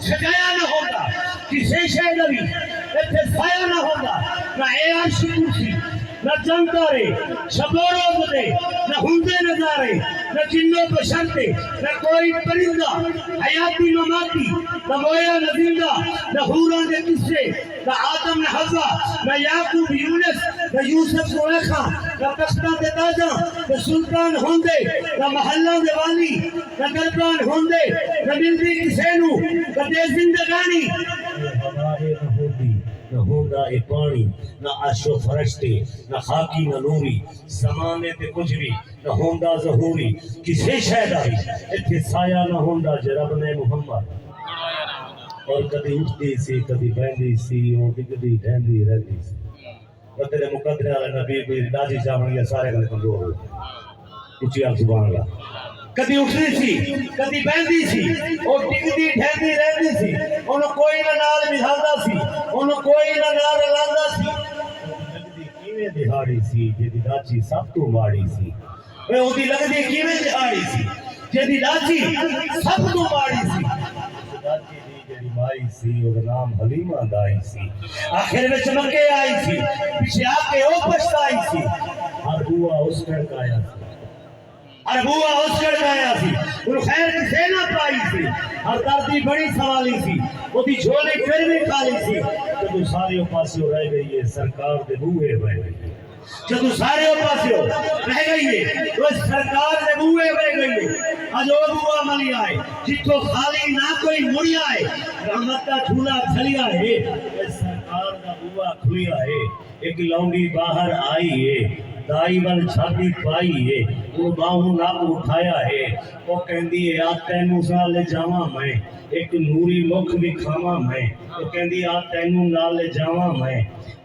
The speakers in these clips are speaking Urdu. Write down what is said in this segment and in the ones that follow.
سجایا نہ ہوتا کسی شے دا بھی ایتھے سایہ نہ ہوتا نہ اے عرش کرسی نہ چند تارے شب و روز دے نہ ہندے نظارے نہ جنوں بشرتے نہ کوئی پرندہ حیاتی مماتی نہ مویا نہ زندہ نہ حوران دے قصے نہ آدم نہ حوا نہ یعقوب یونس نہ یوسف زلیخا نہ تختہ دے تاجاں نہ سلطان ہوندے نہ محلہ دے والی نہ دربان ہوندے نہ ملدی کسے نو نہ دے زندگانی ہمارے نہ ہوندی نہ ہوندا اے پانی نہ عرش و فرشتے نہ خاکی نہ نوری زمانے تے کچھ بھی نہ ہوندا ظہوری کسے شے دا بھی ایتھے سایہ نہ ہوندا جے رب نے محمد اور کدی اٹھدی سی کدی بہندی سی اور ڈگدی ڈھہندی رہندی سی اور تیرے مقدر والے نبی کوئی راضی چاہن گے سارے گل کمزور ہو اچھی آپ سبحان اللہ کدی اٹھدی سی کدی بہندی سی اور ڈگدی ڈھہندی رہندی سی انہوں کوئی نہ نال ملھاندا سی انہوں کوئی نہ نال رلاندا سی لگدی کیویں دہاڑی سی جیدی لاچی سب تو ماڑی سی اے اودی لگدی کیویں دہاڑی سی جیدی لاچی سب تو ماڑی سی لاچی دی جیڑی مائی سی او دا نام حلیمہ دائی سی آخر میں چمکے آئی سی پیچھے آ کے او پچھتائی سی ہر بوا اس کڑکایا سی ہر بوا اس کڑکایا سی ان خیر کسے نہ پائی سی ہر دردی بڑی سوالی سی وہ دی جھولی پھر بھی خالی سی جدو سارے پاسیوں رہ گئی ہے سرکار دے بوئے بہ گئی ہے جدو سارے پاسیوں رہ گئی ہے تو سرکار دے بوئے بہ گئی ہے آج وہ بوا ملی آئے جتو خالی نہ کوئی مڑی آئے رحمت کا جھولا چلیا ہے سرکار دا بوا کھلیا ہے ایک لونڈی باہر آئی ہے دائی وال چھاتی پائی ہے وہ باہوں ناپ اٹھایا ہے وہ کہندی ہے آ تینوں سال لے جاواں میں ایک نوری مکھ بھی کھاواں میں وہ کہندی آ تینوں نال لے جاواں میں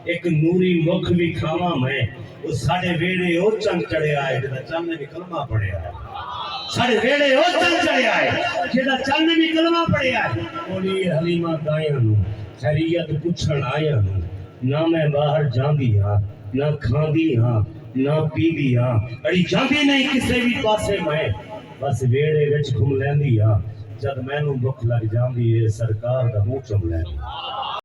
ایک نوری مکھ بھی کھاواں میں وہ ساڑے ویڑے او چند چڑھیا ہے جدا چند نے بھی کلمہ پڑھیا ہے ساڑے ویڑے او چند چڑھیا ہے جدا چند نے بھی کلمہ پڑھیا ہے بولی حلیمہ دائیاں نو خیریت پچھڑ آیا نو نہ میں باہر جاندی ہاں نہ کھاندی ہاں نہ پی دی ہاں اڑی جاندی نہیں کسے بھی پاسے میں بس ویڑے وچ گھم لیندی ہاں جد مینوں بھوک لگ جاندی ہے سرکار دا منہ چم لیندی